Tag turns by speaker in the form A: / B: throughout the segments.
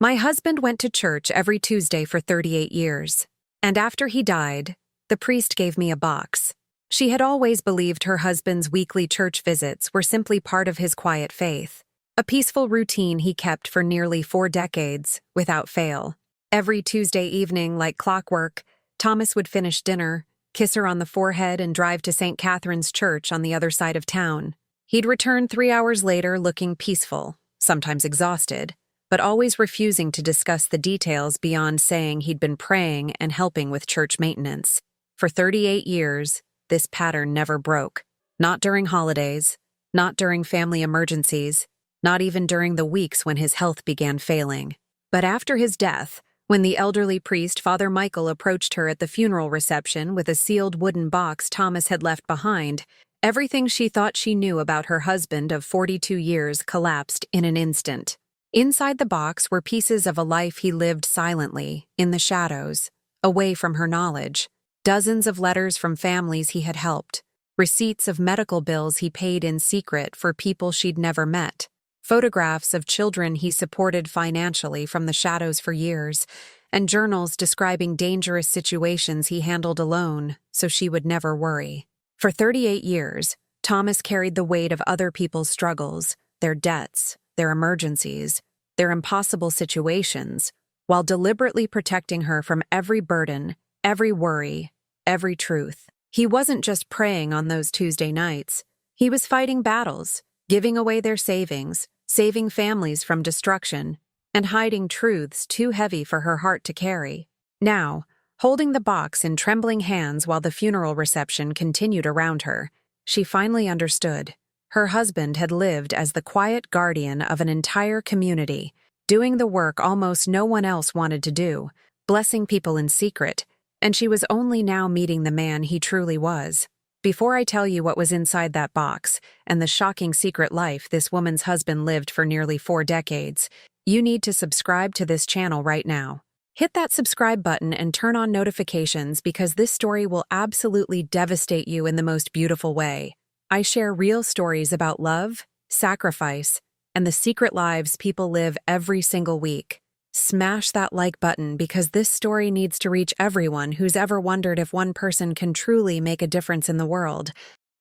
A: My husband went to church every Tuesday for 38 years, and after he died, the priest gave me a box. She had always believed her husband's weekly church visits were simply part of his quiet faith, a peaceful routine he kept for nearly 4 decades, without fail. Every Tuesday evening, like clockwork, Thomas would finish dinner, kiss her on the forehead, and drive to St. Catherine's Church on the other side of town. He'd return 3 hours later looking peaceful, sometimes exhausted, but always refusing to discuss the details beyond saying he'd been praying and helping with church maintenance. For 38 years, this pattern never broke. Not during holidays, not during family emergencies, not even during the weeks when his health began failing. But after his death, when the elderly priest, Father Michael, approached her at the funeral reception with a sealed wooden box Thomas had left behind, everything she thought she knew about her husband of 42 years collapsed in an instant. Inside the box were pieces of a life he lived silently, in the shadows, away from her knowledge. Dozens of letters from families he had helped, receipts of medical bills he paid in secret for people she'd never met, photographs of children he supported financially from the shadows for years, and journals describing dangerous situations he handled alone so she would never worry. For 38 years, Thomas carried the weight of other people's struggles, their debts, their emergencies, their impossible situations, while deliberately protecting her from every burden, every worry, every truth. He wasn't just praying on those Tuesday nights. He was fighting battles, giving away their savings, saving families from destruction, and hiding truths too heavy for her heart to carry. Now, holding the box in trembling hands while the funeral reception continued around her, she finally understood. Her husband had lived as the quiet guardian of an entire community, doing the work almost no one else wanted to do, blessing people in secret, and she was only now meeting the man he truly was. Before I tell you what was inside that box and the shocking secret life this woman's husband lived for nearly 4 decades, you need to subscribe to this channel right now. Hit that subscribe button and turn on notifications because this story will absolutely devastate you in the most beautiful way. I share real stories about love, sacrifice, and the secret lives people live every single week. Smash that like button because this story needs to reach everyone who's ever wondered if one person can truly make a difference in the world.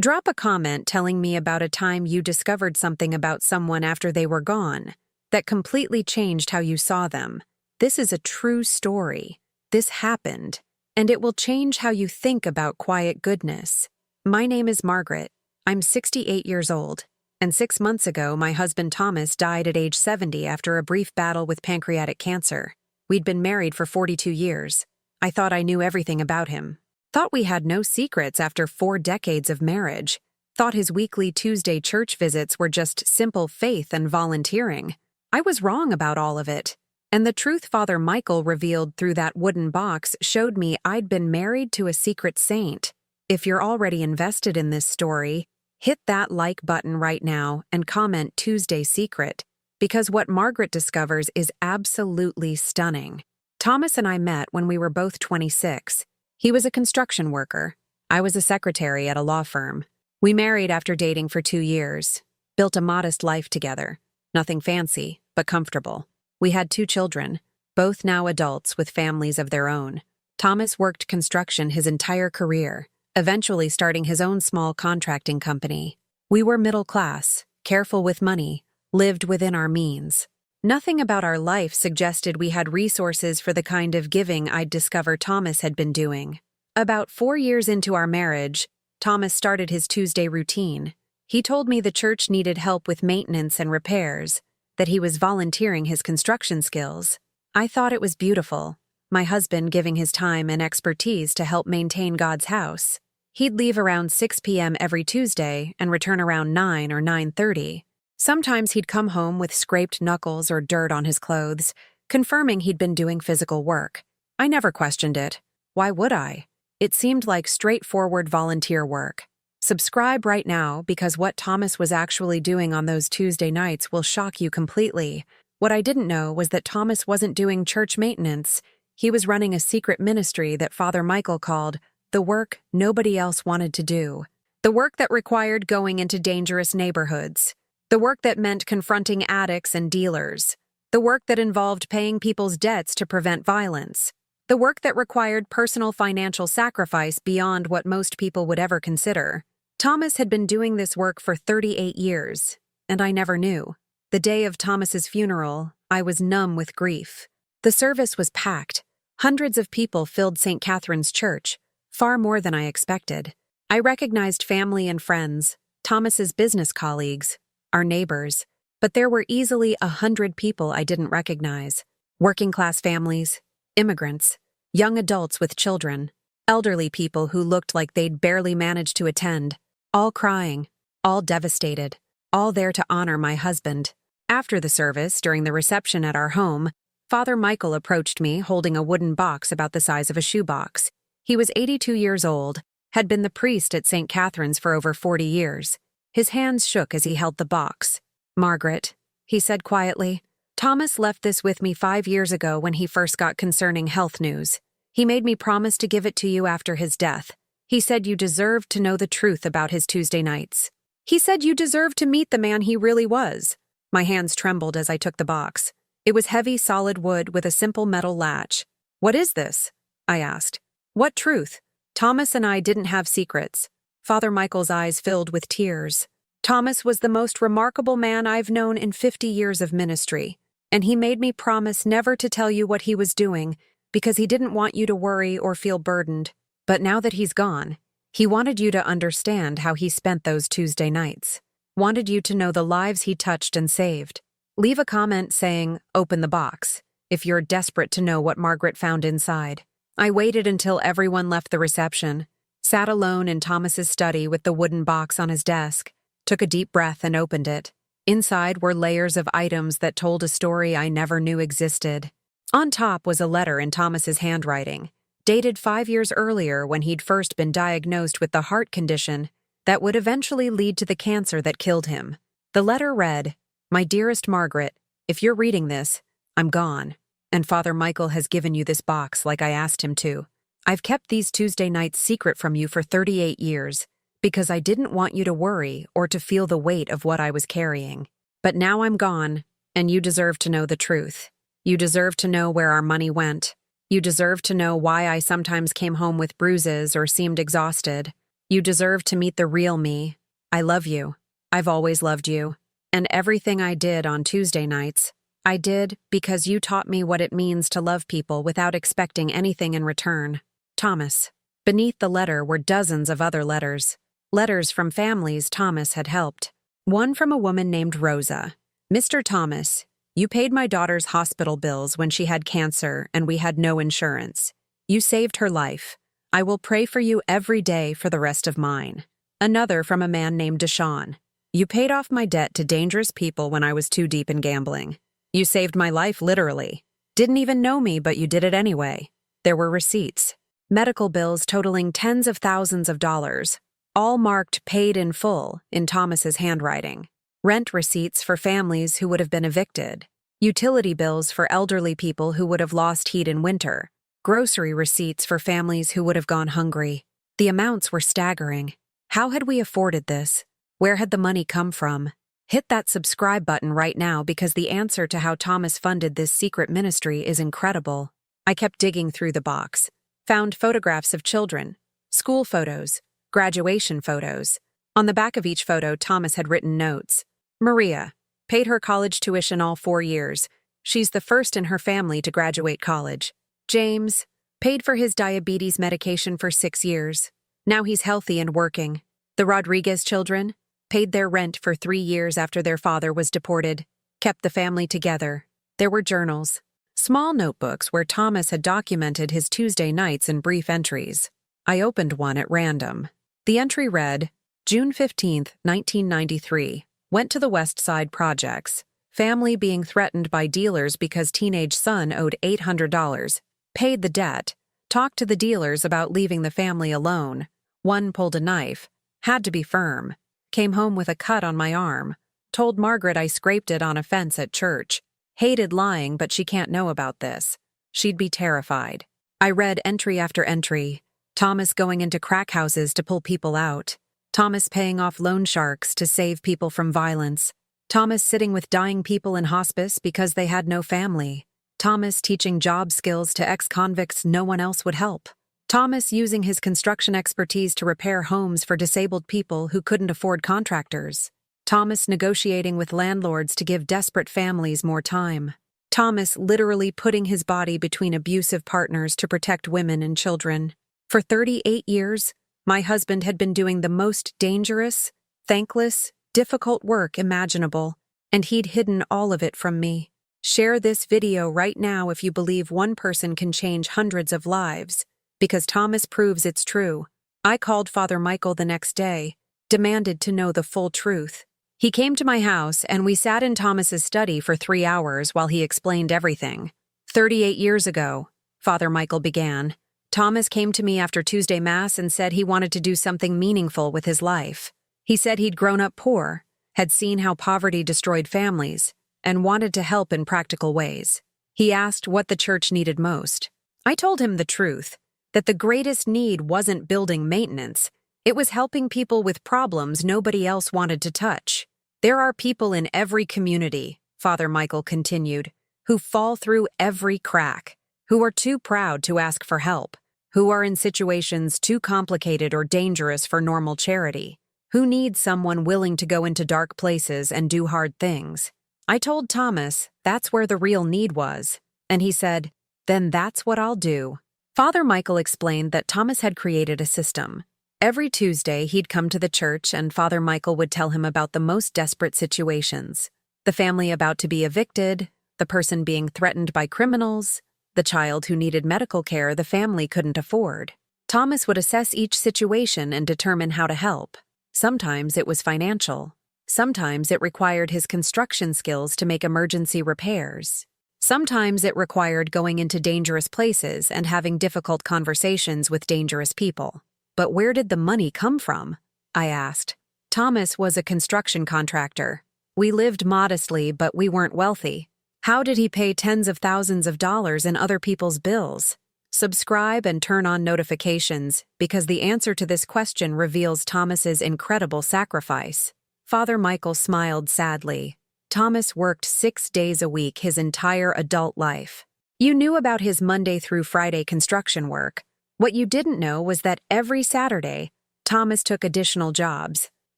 A: Drop a comment telling me about a time you discovered something about someone after they were gone that completely changed how you saw them. This is a true story. This happened, and it will change how you think about quiet goodness. My name is Margaret. I'm 68 years old, and 6 months ago my husband Thomas died at age 70 after a brief battle with pancreatic cancer. We'd been married for 42 years. I thought I knew everything about him. Thought we had no secrets after 4 decades of marriage. Thought his weekly Tuesday church visits were just simple faith and volunteering. I was wrong about all of it. And the truth Father Michael revealed through that wooden box showed me I'd been married to a secret saint. If you're already invested in this story, hit that like button right now and comment Tuesday Secret, because what Margaret discovers is absolutely stunning. Thomas and I met when we were both 26. He was a construction worker. I was a secretary at a law firm. We married after dating for 2 years, built a modest life together. Nothing fancy, but comfortable. We had 2 children, both now adults with families of their own. Thomas worked construction his entire career, eventually starting his own small contracting company. We were middle class, careful with money, lived within our means. Nothing about our life suggested we had resources for the kind of giving I'd discover Thomas had been doing. About 4 years into our marriage, Thomas started his Tuesday routine. He told me the church needed help with maintenance and repairs, that he was volunteering his construction skills. I thought it was beautiful, my husband giving his time and expertise to help maintain God's house. He'd leave around 6 p.m. every Tuesday and return around 9 or 9:30. Sometimes he'd come home with scraped knuckles or dirt on his clothes, confirming he'd been doing physical work. I never questioned it. Why would I? It seemed like straightforward volunteer work. Subscribe right now because what Thomas was actually doing on those Tuesday nights will shock you completely. What I didn't know was that Thomas wasn't doing church maintenance. He was running a secret ministry that Father Michael called the work nobody else wanted to do. The work that required going into dangerous neighborhoods. The work that meant confronting addicts and dealers. The work that involved paying people's debts to prevent violence. The work that required personal financial sacrifice beyond what most people would ever consider. Thomas had been doing this work for 38 years, and I never knew. The day of Thomas's funeral, I was numb with grief. The service was packed. Hundreds of people filled St. Catherine's Church, far more than I expected. I recognized family and friends, Thomas's business colleagues, our neighbors, but there were easily 100 people I didn't recognize. Working-class families, immigrants, young adults with children, elderly people who looked like they'd barely managed to attend, all crying, all devastated, all there to honor my husband. After the service, during the reception at our home, Father Michael approached me holding a wooden box about the size of a shoebox. He was 82 years old, had been the priest at St. Catherine's for over 40 years. His hands shook as he held the box. "Margaret," he said quietly, "Thomas left this with me 5 years ago when he first got concerning health news. He made me promise to give it to you after his death. He said you deserved to know the truth about his Tuesday nights. He said you deserved to meet the man he really was." My hands trembled as I took the box. It was heavy, solid wood with a simple metal latch. "What is this?" I asked. "What truth?" Thomas and I didn't have secrets. Father Michael's eyes filled with tears. "Thomas was the most remarkable man I've known in 50 years of ministry, and he made me promise never to tell you what he was doing because he didn't want you to worry or feel burdened. But now that he's gone, he wanted you to understand how he spent those Tuesday nights. Wanted you to know the lives he touched and saved. Leave a comment saying, 'Open the box,' if you're desperate to know what Margaret found inside." I waited until everyone left the reception, sat alone in Thomas's study with the wooden box on his desk, took a deep breath and opened it. Inside were layers of items that told a story I never knew existed. On top was a letter in Thomas's handwriting, dated 5 years earlier when he'd first been diagnosed with the heart condition that would eventually lead to the cancer that killed him. The letter read, "My dearest Margaret, if you're reading this, I'm gone, and Father Michael has given you this box like I asked him to. I've kept these Tuesday nights secret from you for 38 years because I didn't want you to worry or to feel the weight of what I was carrying. But now I'm gone, and you deserve to know the truth. You deserve to know where our money went. You deserve to know why I sometimes came home with bruises or seemed exhausted. You deserve to meet the real me. I love you. I've always loved you. And everything I did on Tuesday nights, I did because you taught me what it means to love people without expecting anything in return. Thomas." Beneath the letter were dozens of other letters. Letters from families Thomas had helped. One from a woman named Rosa. "Mr. Thomas, you paid my daughter's hospital bills when she had cancer and we had no insurance. You saved her life. I will pray for you every day for the rest of mine." Another from a man named Deshawn. "You paid off my debt to dangerous people when I was too deep in gambling. You saved my life literally. Didn't even know me, but you did it anyway." There were receipts. Medical bills totaling tens of thousands of dollars, all marked paid in full in Thomas's handwriting. Rent receipts for families who would have been evicted. Utility bills for elderly people who would have lost heat in winter. Grocery receipts for families who would have gone hungry. The amounts were staggering. How had we afforded this? Where had the money come from? Hit that subscribe button right now because the answer to how Thomas funded this secret ministry is incredible. I kept digging through the box. Found photographs of children, school photos, graduation photos. On the back of each photo, Thomas had written notes. "Maria, paid her college tuition all 4 years. She's the first in her family to graduate college. James, paid for his diabetes medication for 6 years. Now he's healthy and working. The Rodriguez children, paid their rent for 3 years after their father was deported, kept the family together." There were journals, small notebooks where Thomas had documented his Tuesday nights in brief entries. I opened one at random. The entry read, June 15th, 1993, went to the West Side Projects. Family being threatened by dealers because teenage son owed $800. Paid the debt. Talked to the dealers about leaving the family alone. One pulled a knife. Had to be firm. Came home with a cut on my arm. Told Margaret I scraped it on a fence at church. Hated lying, but she can't know about this. She'd be terrified. I read entry after entry. Thomas going into crack houses to pull people out. Thomas paying off loan sharks to save people from violence. Thomas sitting with dying people in hospice because they had no family. Thomas teaching job skills to ex-convicts no one else would help. Thomas using his construction expertise to repair homes for disabled people who couldn't afford contractors. Thomas negotiating with landlords to give desperate families more time. Thomas literally putting his body between abusive partners to protect women and children. For 38 years, my husband had been doing the most dangerous, thankless, difficult work imaginable, and he'd hidden all of it from me. Share this video right now if you believe one person can change hundreds of lives, because Thomas proves it's true. I called Father Michael the next day, demanded to know the full truth. He came to my house and we sat in Thomas's study for 3 hours while he explained everything. 38 years ago, Father Michael began, Thomas came to me after Tuesday Mass and said he wanted to do something meaningful with his life. He said he'd grown up poor, had seen how poverty destroyed families, and wanted to help in practical ways. He asked what the church needed most. I told him the truth, that the greatest need wasn't building maintenance, it was helping people with problems nobody else wanted to touch. There are people in every community, Father Michael continued, who fall through every crack, who are too proud to ask for help, who are in situations too complicated or dangerous for normal charity, who need someone willing to go into dark places and do hard things. I told Thomas that's where the real need was, and he said, "Then that's what I'll do." Father Michael explained that Thomas had created a system. Every Tuesday, he'd come to the church and Father Michael would tell him about the most desperate situations. The family about to be evicted, the person being threatened by criminals, the child who needed medical care the family couldn't afford. Thomas would assess each situation and determine how to help. Sometimes it was financial. Sometimes it required his construction skills to make emergency repairs. Sometimes it required going into dangerous places and having difficult conversations with dangerous people. But where did the money come from? I asked. Thomas was a construction contractor. We lived modestly, but we weren't wealthy. How did he pay tens of thousands of dollars in other people's bills? Subscribe and turn on notifications, because the answer to this question reveals Thomas's incredible sacrifice. Father Michael smiled sadly. Thomas worked 6 days a week his entire adult life. You knew about his Monday through Friday construction work. What you didn't know was that every Saturday, Thomas took additional jobs,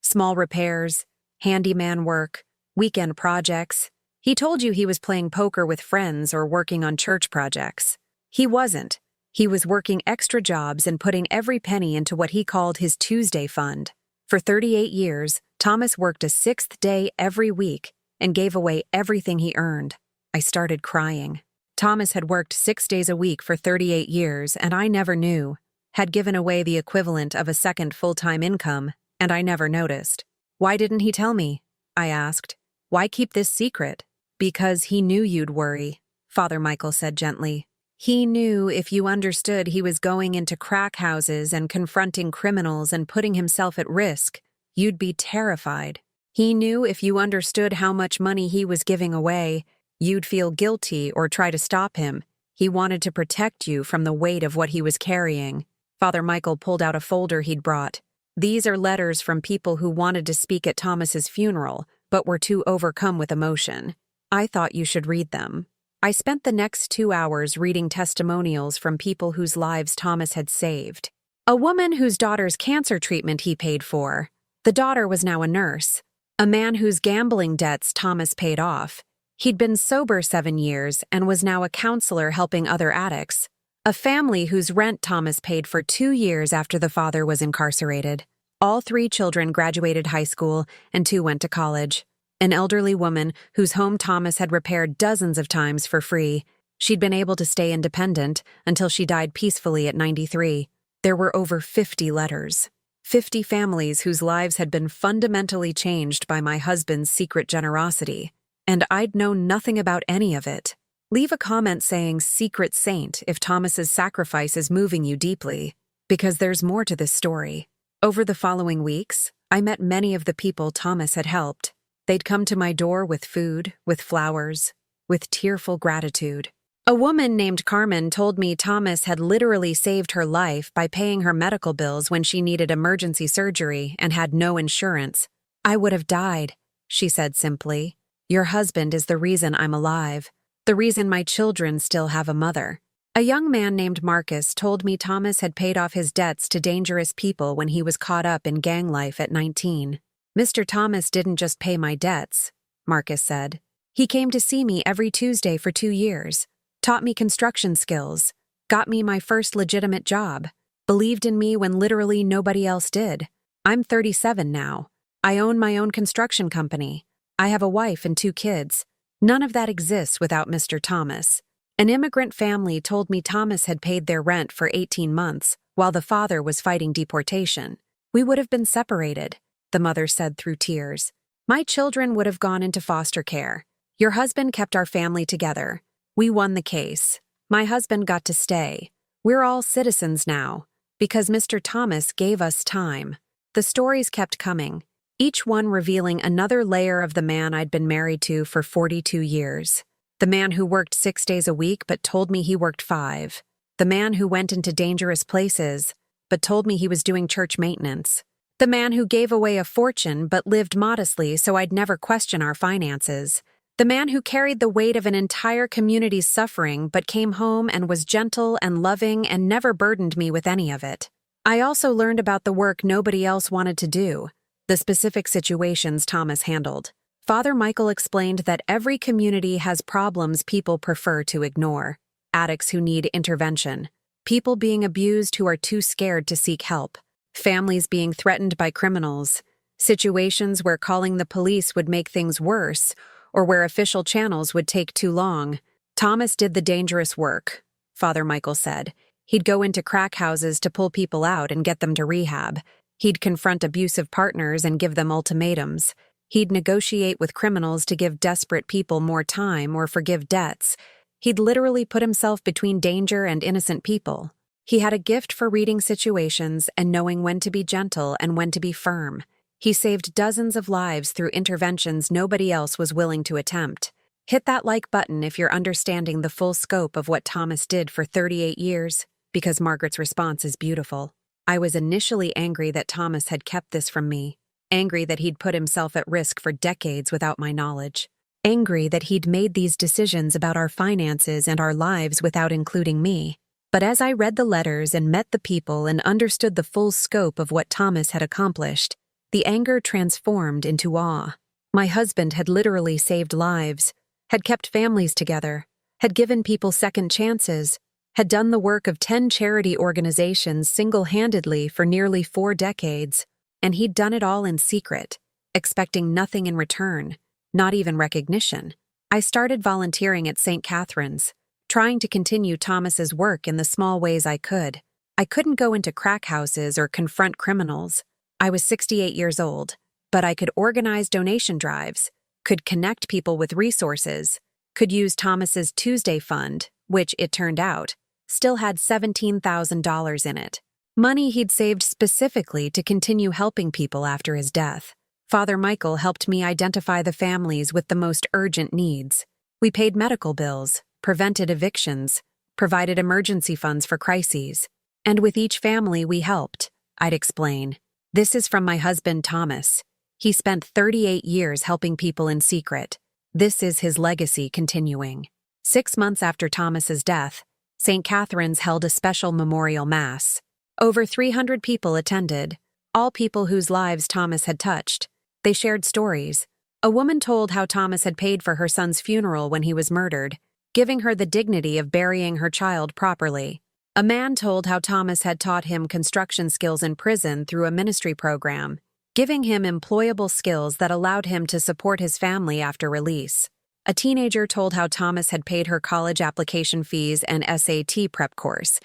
A: small repairs, handyman work, weekend projects. He told you he was playing poker with friends or working on church projects. He wasn't. He was working extra jobs and putting every penny into what he called his Tuesday fund. For 38 years, Thomas worked a 6th day every week and gave away everything he earned. I started crying. Thomas had worked 6 days a week for 38 years, and I never knew, had given away the equivalent of a second full-time income, and I never noticed. Why didn't he tell me? I asked. Why keep this secret? Because he knew you'd worry, Father Michael said gently. He knew if you understood he was going into crack houses and confronting criminals and putting himself at risk, you'd be terrified. He knew if you understood how much money he was giving away, you'd feel guilty or try to stop him. He wanted to protect you from the weight of what he was carrying. Father Michael pulled out a folder he'd brought. These are letters from people who wanted to speak at Thomas's funeral, but were too overcome with emotion. I thought you should read them. I spent the next 2 hours reading testimonials from people whose lives Thomas had saved. A woman whose daughter's cancer treatment he paid for. The daughter was now a nurse. A man whose gambling debts Thomas paid off. He'd been sober 7 years and was now a counselor helping other addicts. A family whose rent Thomas paid for 2 years after the father was incarcerated. All 3 children graduated high school and 2 went to college. An elderly woman whose home Thomas had repaired dozens of times for free. She'd been able to stay independent until she died peacefully at 93. There were over 50 letters. 50 families whose lives had been fundamentally changed by my husband's secret generosity. And I'd known nothing about any of it. Leave a comment saying "Secret Saint" if Thomas's sacrifice is moving you deeply, because there's more to this story. Over the following weeks, I met many of the people Thomas had helped. They'd come to my door with food, with flowers, with tearful gratitude. A woman named Carmen told me Thomas had literally saved her life by paying her medical bills when she needed emergency surgery and had no insurance. I would have died. she said simply. Your husband is the reason I'm alive, the reason my children still have a mother. A young man named Marcus told me Thomas had paid off his debts to dangerous people when he was caught up in gang life at 19. Mr. Thomas didn't just pay my debts, Marcus said. He came to see me every Tuesday for 2 years, taught me construction skills, got me my first legitimate job, believed in me when literally nobody else did. I'm 37 now. I own my own construction company. I have a wife and 2 kids. None of that exists without Mr. Thomas. An immigrant family told me Thomas had paid their rent for 18 months while the father was fighting deportation. We would have been separated, the mother said through tears. My children would have gone into foster care. Your husband kept our family together. We won the case. My husband got to stay. We're all citizens now, because Mr. Thomas gave us time. The stories kept coming, each one revealing another layer of the man I'd been married to for 42 years. The man who worked 6 days a week but told me he worked 5. The man who went into dangerous places but told me he was doing church maintenance. The man who gave away a fortune but lived modestly so I'd never question our finances. The man who carried the weight of an entire community's suffering but came home and was gentle and loving and never burdened me with any of it. I also learned about the work nobody else wanted to do, the specific situations Thomas handled. Father Michael explained that every community has problems people prefer to ignore. Addicts who need intervention, people being abused who are too scared to seek help, families being threatened by criminals, situations where calling the police would make things worse, or where official channels would take too long. Thomas did the dangerous work, Father Michael said. He'd go into crack houses to pull people out and get them to rehab. He'd confront abusive partners and give them ultimatums. He'd negotiate with criminals to give desperate people more time or forgive debts. He'd literally put himself between danger and innocent people. He had a gift for reading situations and knowing when to be gentle and when to be firm. He saved dozens of lives through interventions nobody else was willing to attempt. Hit that like button if you're understanding the full scope of what Thomas did for 38 years, because Margaret's response is beautiful. I was initially angry that Thomas had kept this from me, angry that he'd put himself at risk for decades without my knowledge, angry that he'd made these decisions about our finances and our lives without including me. But as I read the letters and met the people and understood the full scope of what Thomas had accomplished, the anger transformed into awe. My husband had literally saved lives, had kept families together, had given people second chances, had done the work of 10 charity organizations single-handedly for nearly 4 decades, and he'd done it all in secret, expecting nothing in return, not even recognition. I started volunteering at St. Catherine's, trying to continue Thomas's work in the small ways I could. I couldn't go into crack houses or confront criminals. I was 68 years old, but I could organize donation drives, could connect people with resources, could use Thomas's Tuesday fund, which, it turned out, still had $17,000 in it. Money he'd saved specifically to continue helping people after his death. Father Michael helped me identify the families with the most urgent needs. We paid medical bills, prevented evictions, provided emergency funds for crises. And with each family we helped, I'd explain. This is from my husband, Thomas. He spent 38 years helping people in secret. This is his legacy continuing. 6 months after Thomas's death, St. Catherine's held a special memorial mass. Over 300 people attended, all people whose lives Thomas had touched. They shared stories. A woman told how Thomas had paid for her son's funeral when he was murdered, giving her the dignity of burying her child properly. A man told how Thomas had taught him construction skills in prison through a ministry program, giving him employable skills that allowed him to support his family after release. A teenager told how Thomas had paid her college application fees and SAT prep course,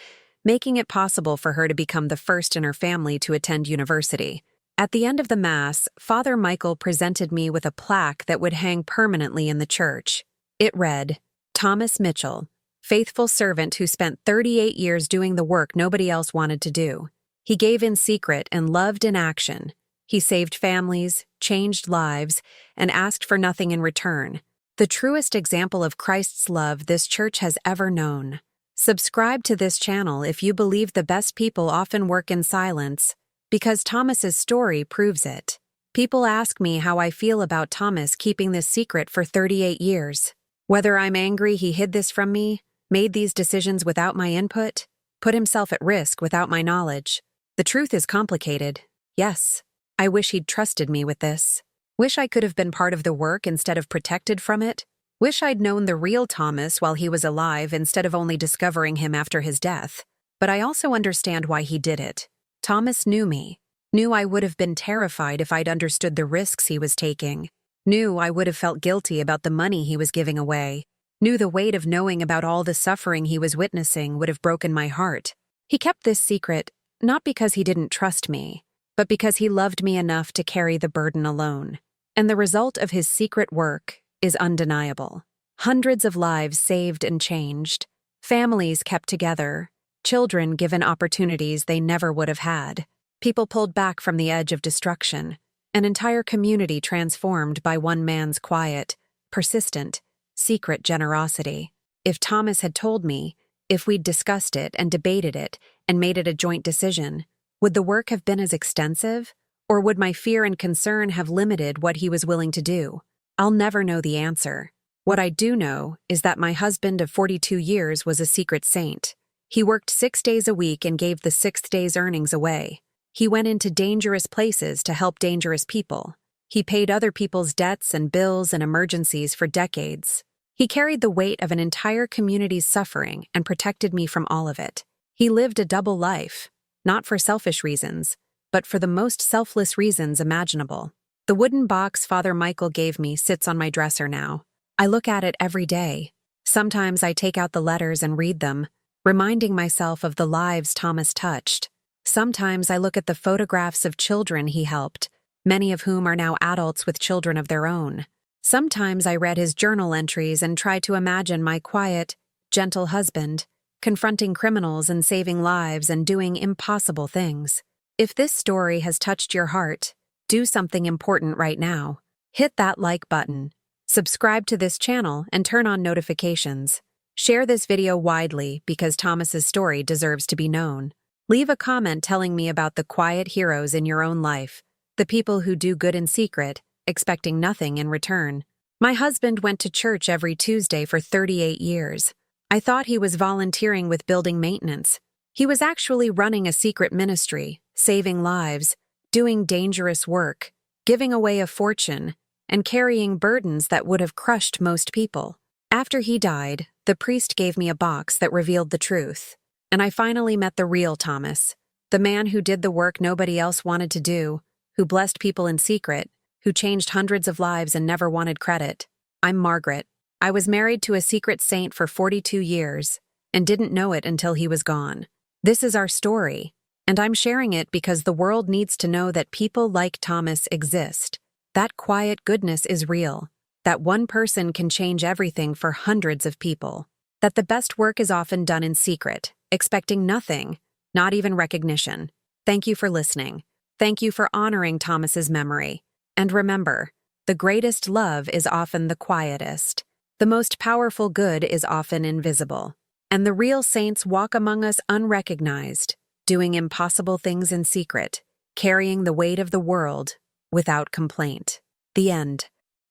A: making it possible for her to become the first in her family to attend university. At the end of the Mass, Father Michael presented me with a plaque that would hang permanently in the church. It read, Thomas Mitchell, faithful servant who spent 38 years doing the work nobody else wanted to do. He gave in secret and loved in action. He saved families, changed lives, and asked for nothing in return. The truest example of Christ's love this church has ever known. Subscribe to this channel if you believe the best people often work in silence, because Thomas's story proves it. People ask me how I feel about Thomas keeping this secret for 38 years. Whether I'm angry he hid this from me, made these decisions without my input, put himself at risk without my knowledge. The truth is complicated. Yes, I wish he'd trusted me with this. Wish I could have been part of the work instead of protected from it. Wish I'd known the real Thomas while he was alive instead of only discovering him after his death. But I also understand why he did it. Thomas knew me. Knew I would have been terrified if I'd understood the risks he was taking. Knew I would have felt guilty about the money he was giving away. Knew the weight of knowing about all the suffering he was witnessing would have broken my heart. He kept this secret, not because he didn't trust me, but because he loved me enough to carry the burden alone. And the result of his secret work is undeniable. Hundreds of lives saved and changed. Families kept together. Children given opportunities they never would have had. People pulled back from the edge of destruction. An entire community transformed by one man's quiet, persistent, secret generosity. If Thomas had told me, if we'd discussed it and debated it and made it a joint decision, would the work have been as extensive? Or would my fear and concern have limited what he was willing to do? I'll never know the answer. What I do know is that my husband of 42 years was a secret saint. He worked 6 days a week and gave the 6th day's earnings away. He went into dangerous places to help dangerous people. He paid other people's debts and bills and emergencies for decades. He carried the weight of an entire community's suffering and protected me from all of it. He lived a double life, not for selfish reasons, but for the most selfless reasons imaginable. The wooden box Father Michael gave me sits on my dresser now. I look at it every day. Sometimes I take out the letters and read them, reminding myself of the lives Thomas touched. Sometimes I look at the photographs of children he helped, many of whom are now adults with children of their own. Sometimes I read his journal entries and try to imagine my quiet, gentle husband, confronting criminals and saving lives and doing impossible things. If this story has touched your heart, do something important right now. Hit that like button. Subscribe to this channel and turn on notifications. Share this video widely because Thomas's story deserves to be known. Leave a comment telling me about the quiet heroes in your own life, the people who do good in secret, expecting nothing in return. My husband went to church every Tuesday for 38 years. I thought he was volunteering with building maintenance. He was actually running a secret ministry, saving lives, doing dangerous work, giving away a fortune, and carrying burdens that would have crushed most people. After he died, the priest gave me a box that revealed the truth. And I finally met the real Thomas, the man who did the work nobody else wanted to do, who blessed people in secret, who changed hundreds of lives and never wanted credit. I'm Margaret. I was married to a secret saint for 42 years and didn't know it until he was gone. This is our story, and I'm sharing it because the world needs to know that people like Thomas exist. That quiet goodness is real, that one person can change everything for hundreds of people, that the best work is often done in secret, expecting nothing, not even recognition. Thank you for listening. Thank you for honoring Thomas's memory. And remember, the greatest love is often the quietest. The most powerful good is often invisible. And the real saints walk among us unrecognized, doing impossible things in secret, carrying the weight of the world without complaint. The end.